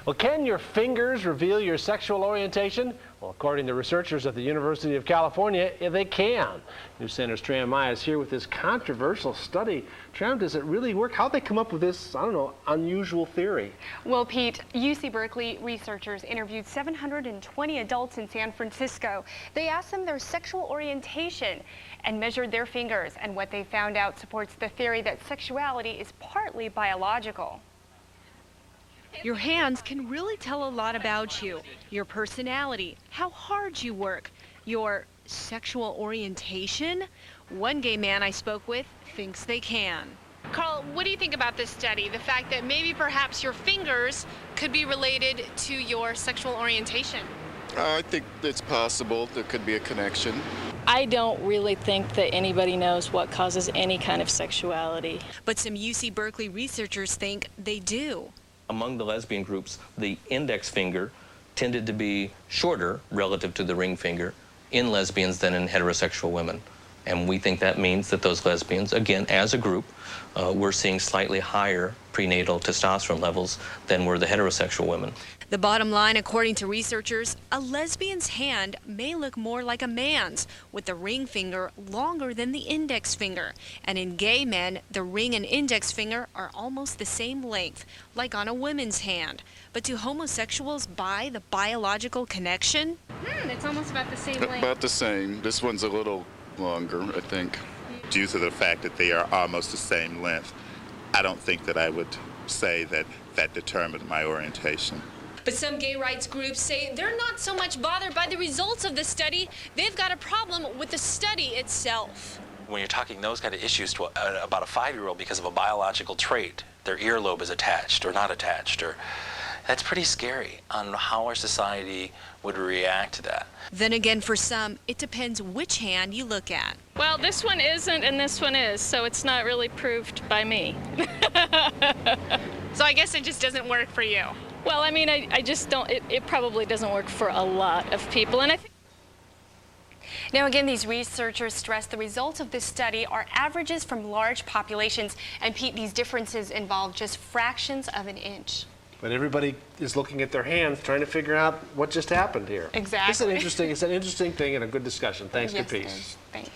Well, can your fingers reveal your sexual orientation? Well, according to researchers at the University of California, they can. News Center's Tram Maya is here with this controversial study. Tram, does it really work? How'd they come up with this, I don't know, unusual theory? Well, Pete, UC Berkeley researchers interviewed 720 adults in San Francisco. They asked them their sexual orientation and measured their fingers, and what they found out supports the theory that sexuality is partly biological. Your hands can really tell a lot about you, your personality, how hard you work, your sexual orientation. One gay man I spoke with thinks they can. Carl, what do you think about this study? The fact that maybe perhaps your fingers could be related to your sexual orientation? I think it's possible there could be a connection. I don't really think that anybody knows what causes any kind of sexuality. But some UC Berkeley researchers think they do. Among the lesbian groups, the index finger tended to be shorter relative to the ring finger in lesbians than in heterosexual women. And we think that means that those lesbians, again, as a group, we're seeing slightly higher prenatal testosterone levels than were the heterosexual women. The bottom line, according to researchers, a lesbian's hand may look more like a man's, with the ring finger longer than the index finger. And in gay men, the ring and index finger are almost the same length, like on a woman's hand. But do homosexuals buy the biological connection? It's almost about the same length. About the same. This one's a little longer, I think. Due to the fact that they are almost the same length, I don't think that I would say that that determined my orientation. But some gay rights groups say they're not so much bothered by the results of the study. They've got a problem with the study itself. When you're talking those kind of issues to about a 5-year-old because of a biological trait, their earlobe is attached or not attached, or that's pretty scary on how our society would react to that. Then again, for some, it depends which hand you look at. Well, this one isn't and this one is, so it's not really proved by me. So I guess it just doesn't work for you. Well, I mean, I just don't, it probably doesn't work for a lot of people. And I think Now again, these researchers stress the results of this study are averages from large populations. And Pete, these differences involve just fractions of an inch. But everybody is looking at their hands, trying to figure out what just happened here. Exactly. It's an interesting thing and a good discussion. Thanks, Yes, good piece. Thanks.